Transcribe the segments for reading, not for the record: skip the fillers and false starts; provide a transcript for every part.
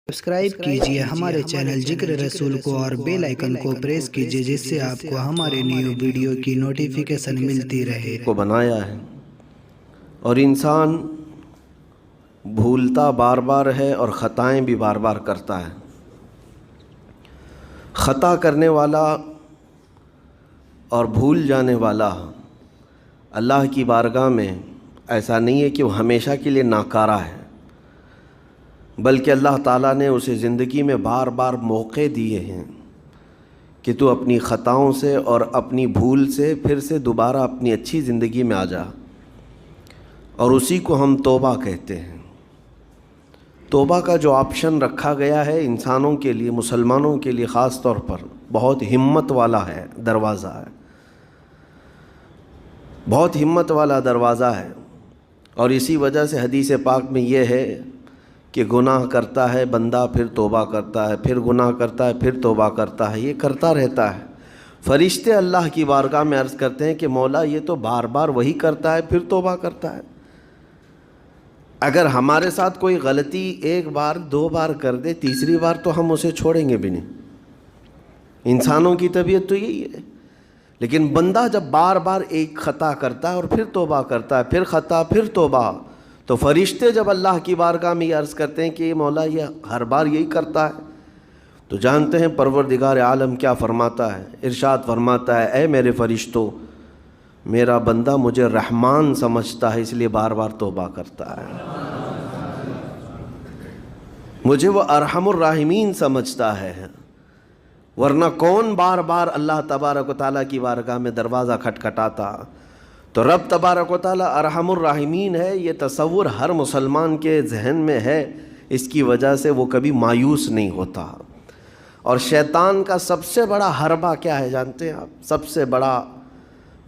Subscribe کیجئے ہمارے channel ذکر رسول کو اور بیل آئیکن کو پریس کیجئے جس سے آپ کو ہمارے نیو ویڈیو کی نوٹیفیکیشن ملتی رہے۔ کو بنایا ہے اور انسان بھولتا بار بار ہے اور خطائیں بھی بار بار کرتا ہے۔ خطا کرنے والا اور بھول جانے والا اللہ کی بارگاہ میں ایسا نہیں ہے کہ وہ ہمیشہ کے لیے ناکارہ ہے، بلکہ اللہ تعالیٰ نے اسے زندگی میں بار بار موقع دیے ہیں کہ تو اپنی خطاؤں سے اور اپنی بھول سے پھر سے دوبارہ اپنی اچھی زندگی میں آ جا، اور اسی کو ہم توبہ کہتے ہیں۔ توبہ کا جو آپشن رکھا گیا ہے انسانوں کے لیے، مسلمانوں کے لیے خاص طور پر، بہت ہمت والا ہے دروازہ ہے، بہت ہمت والا دروازہ ہے۔ اور اسی وجہ سے حدیث پاک میں یہ ہے کہ گناہ کرتا ہے بندہ، پھر توبہ کرتا ہے، پھر گناہ کرتا ہے، پھر توبہ کرتا ہے، یہ کرتا رہتا ہے۔ فرشتے اللہ کی بارگاہ میں عرض کرتے ہیں کہ مولا یہ تو بار بار وہی کرتا ہے، پھر توبہ کرتا ہے۔ اگر ہمارے ساتھ کوئی غلطی ایک بار دو بار کر دے، تیسری بار تو ہم اسے چھوڑیں گے بھی نہیں۔ انسانوں کی طبیعت تو یہی ہے، لیکن بندہ جب بار بار ایک خطا کرتا ہے اور پھر توبہ کرتا ہے، پھر خطا پھر توبہ، تو فرشتے جب اللہ کی بارگاہ میں یہ عرض کرتے ہیں کہ مولا یہ ہر بار یہی کرتا ہے، تو جانتے ہیں پروردگار عالم کیا فرماتا ہے؟ ارشاد فرماتا ہے، اے میرے فرشتوں، میرا بندہ مجھے رحمان سمجھتا ہے اس لیے بار بار توبہ کرتا ہے، مجھے وہ ارحم الراحمین سمجھتا ہے، ورنہ کون بار بار اللہ تبارک و تعالیٰ کی بارگاہ میں دروازہ کھٹکھٹاتا؟ تو رب تبارک و تعالیٰ ارحم الراحمین ہے، یہ تصور ہر مسلمان کے ذہن میں ہے، اس کی وجہ سے وہ کبھی مایوس نہیں ہوتا۔ اور شیطان کا سب سے بڑا حربہ کیا ہے جانتے ہیں آپ؟ سب سے بڑا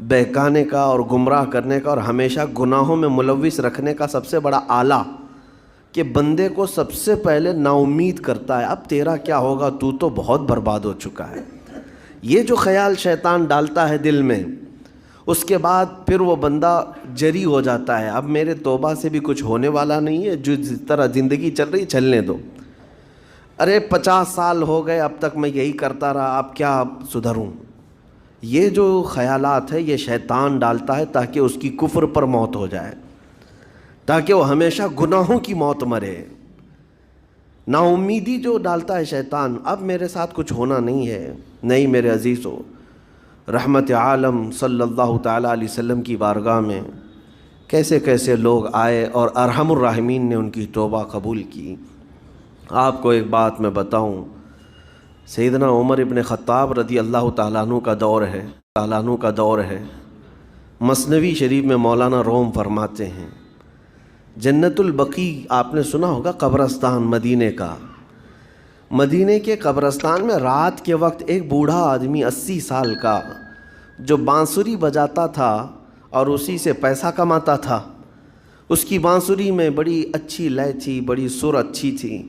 بہکانے کا اور گمراہ کرنے کا اور ہمیشہ گناہوں میں ملوث رکھنے کا سب سے بڑا آلہ، کہ بندے کو سب سے پہلے نا امید کرتا ہے، اب تیرا کیا ہوگا، تو تو بہت برباد ہو چکا ہے۔ یہ جو خیال شیطان ڈالتا ہے دل میں، اس کے بعد پھر وہ بندہ جری ہو جاتا ہے، اب میرے توبہ سے بھی کچھ ہونے والا نہیں ہے، جو جس طرح زندگی چل رہی چلنے دو، ارے 50 سال ہو گئے اب تک میں یہی کرتا رہا، اب کیا سدھروں۔ یہ جو خیالات ہے یہ شیطان ڈالتا ہے تاکہ اس کی کفر پر موت ہو جائے، تاکہ وہ ہمیشہ گناہوں کی موت مرے۔ نا امیدی جو ڈالتا ہے شیطان، اب میرے ساتھ کچھ ہونا نہیں ہے۔ نہیں میرے عزیزو، رحمت عالم صلی اللہ تعالیٰ علیہ وسلم کی بارگاہ میں کیسے کیسے لوگ آئے اور ارحم الراحمین نے ان کی توبہ قبول کی۔ آپ کو ایک بات میں بتاؤں، سیدنا عمر ابن خطاب رضی اللہ تعالیٰ عنہ کا دور ہے۔ مثنوی شریف میں مولانا روم فرماتے ہیں، جنت البقیع آپ نے سنا ہوگا، قبرستان مدینے کا، مدینے کے قبرستان میں رات کے وقت ایک بوڑھا آدمی 80 سال کا جو بانسری بجاتا تھا اور اسی سے پیسہ کماتا تھا، اس کی بانسری میں بڑی اچھی لے تھی، بڑی سر اچھی تھی،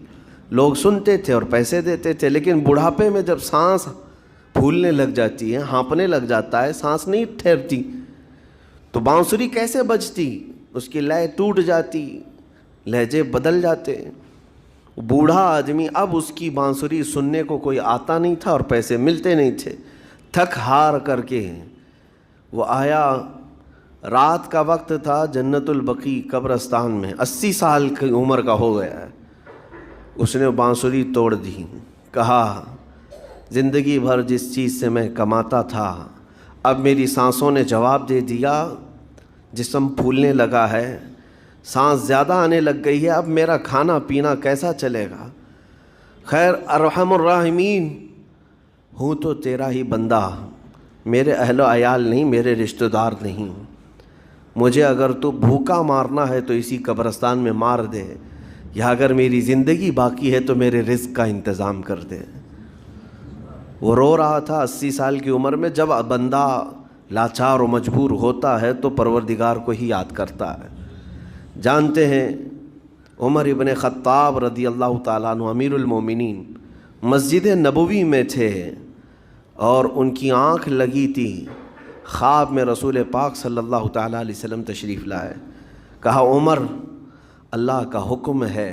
لوگ سنتے تھے اور پیسے دیتے تھے، لیکن بڑھاپے میں جب سانس پھولنے لگ جاتی ہے، ہانپنے لگ جاتا ہے، سانس نہیں ٹھہرتی، تو بانسری کیسے بجتی؟ اس کی لے ٹوٹ جاتی، لہجے بدل جاتے۔ بوڑھا آدمی، اب اس کی بانسری سننے کو کوئی آتا نہیں تھا اور پیسے ملتے نہیں تھے، تھک ہار کر کے وہ آیا، رات کا وقت تھا، جنت البقیع قبرستان میں، 80 سال کی عمر کا ہو گیا ہے، اس نے بانسری توڑ دی، کہا زندگی بھر جس چیز سے میں کماتا تھا اب میری سانسوں نے جواب دے دیا، جسم پھولنے لگا ہے، سانس زیادہ آنے لگ گئی ہے، اب میرا کھانا پینا کیسا چلے گا؟ خیر ارحم الراحمین ہوں تو تیرا ہی بندہ، میرے اہل و عیال نہیں، میرے رشتہ دار نہیں، مجھے اگر تو بھوکا مارنا ہے تو اسی قبرستان میں مار دے، یا اگر میری زندگی باقی ہے تو میرے رزق کا انتظام کر دے۔ وہ رو رہا تھا 80 سال کی عمر میں۔ جب بندہ لاچار و مجبور ہوتا ہے تو پروردگار کو ہی یاد کرتا ہے۔ جانتے ہیں عمر ابن خطاب رضی اللہ تعالیٰ عنہ امیر المومنین مسجد نبوی میں تھے اور ان کی آنکھ لگی تھی، خواب میں رسول پاک صلی اللہ تعالیٰ علیہ وسلم تشریف لائے، کہا عمر اللہ کا حکم ہے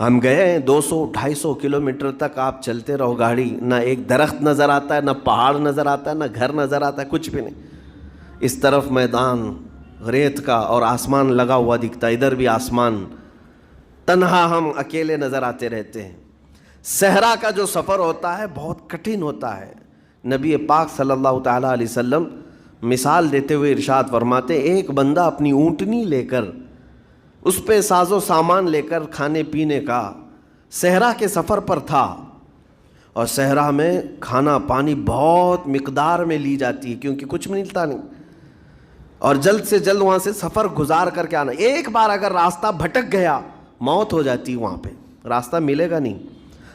ہم گئے ہیں 200-250 کلومیٹر تک آپ چلتے رہو گاڑی، نہ ایک درخت نظر آتا ہے، نہ پہاڑ نظر آتا ہے، نہ گھر نظر آتا ہے، کچھ بھی نہیں. اس طرف میدان ریت کا اور آسمان لگا ہوا دکھتا ہے، ادھر بھی آسمان. تنہا ہم اکیلے نظر آتے رہتے ہیں. صحرا کا جو سفر ہوتا ہے بہت کٹھن ہوتا ہے. نبی پاک صلی اللہ تعالیٰ علیہ وسلم مثال دیتے ہوئے ارشاد فرماتے، ایک بندہ اپنی اونٹنی لے کر، اس پہ ساز و سامان لے کر کھانے پینے کا صحرا کے سفر پر تھا، اور صحرا میں کھانا پانی بہت مقدار میں لی جاتی ہے کیونکہ کچھ ملتا نہیں، اور جلد سے جلد وہاں سے سفر گزار کر کے آنا. ایک بار اگر راستہ بھٹک گیا موت ہو جاتی، وہاں پہ راستہ ملے گا نہیں.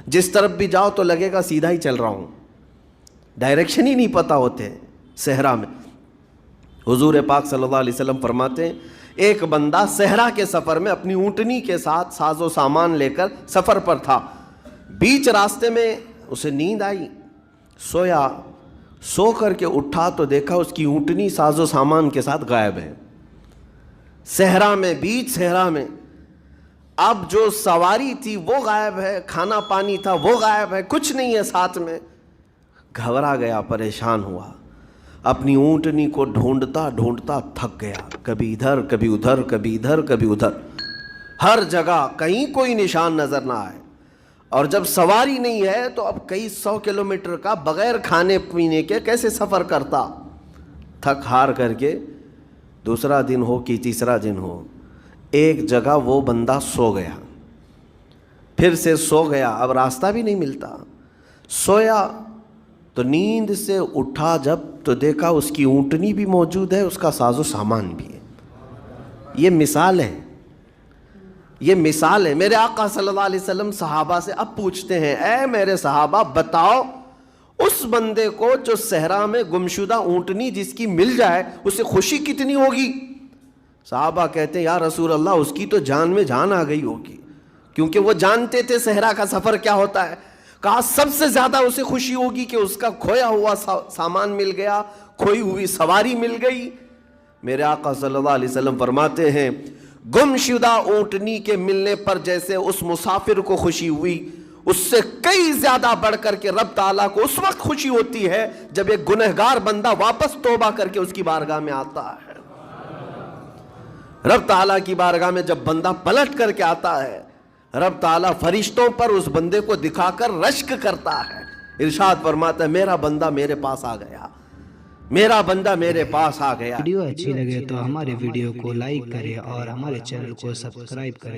جس طرف بھی جاؤ تو لگے گا سیدھا ہی چل رہا ہوں، ڈائریکشن ہی نہیں پتہ ہوتے صحرا میں. حضور پاک صلی اللہ علیہ وسلم فرماتے ہیں ایک بندہ صحرا کے سفر میں اپنی اونٹنی کے ساتھ ساز و سامان لے کر سفر پر تھا. بیچ راستے میں اسے نیند آئی، سویا. سو کر کے اٹھا تو دیکھا اس کی اونٹنی ساز و سامان کے ساتھ غائب ہے. صحرا میں، بیچ صحرا میں. اب جو سواری تھی وہ غائب ہے، کھانا پانی تھا وہ غائب ہے، کچھ نہیں ہے ساتھ میں. گھبرا گیا، پریشان ہوا، اپنی اونٹنی کو ڈھونڈتا ڈھونڈتا تھک گیا. کبھی ادھر کبھی ادھر، کبھی ادھر کبھی ادھر، ہر جگہ کہیں کوئی نشان نظر نہ آئے. اور جب سواری نہیں ہے تو اب کئی 100 کلومیٹر کا بغیر کھانے پینے کے کیسے سفر کرتا. تھک ہار کر کے دوسرا دن ہو کہ تیسرا دن ہو، ایک جگہ وہ بندہ سو گیا. پھر سے سو گیا، اب راستہ بھی نہیں ملتا. سویا تو نیند سے اٹھا جب تو دیکھا اس کی اونٹنی بھی موجود ہے، اس کا ساز و سامان بھی ہے. یہ مثال ہے، یہ مثال ہے. میرے آقا صلی اللہ علیہ وسلم صحابہ سے اب پوچھتے ہیں، اے میرے صحابہ بتاؤ اس بندے کو جو صحرا میں گمشدہ اونٹنی جس کی مل جائے اسے خوشی کتنی ہوگی؟ صحابہ کہتے ہیں یا رسول اللہ اس کی تو جان میں جان آ گئی ہوگی، کیونکہ وہ جانتے تھے صحرا کا سفر کیا ہوتا ہے. کہا سب سے زیادہ اسے خوشی ہوگی کہ اس کا کھویا ہوا سامان مل گیا، کھوئی ہوئی سواری مل گئی. میرے آقا صلی اللہ علیہ وسلم فرماتے ہیں گمشدہ اونٹنی کے ملنے پر جیسے اس مسافر کو خوشی ہوئی، اس سے کئی زیادہ بڑھ کر کے رب تعالیٰ کو اس وقت خوشی ہوتی ہے جب ایک گنہگار بندہ واپس توبہ کر کے اس کی بارگاہ میں آتا ہے. رب تعالیٰ کی بارگاہ میں جب بندہ پلٹ کر کے آتا ہے، رب تعالیٰ فرشتوں پر اس بندے کو دکھا کر رشک کرتا ہے. ارشاد فرماتا ہے میرا بندہ میرے پاس آ گیا، میرا بندہ میرے پاس آ گیا. ویڈیو اچھی لگے تو ہمارے ویڈیو کو لائک کریں اور ہمارے چینل کو سبسکرائب کریں.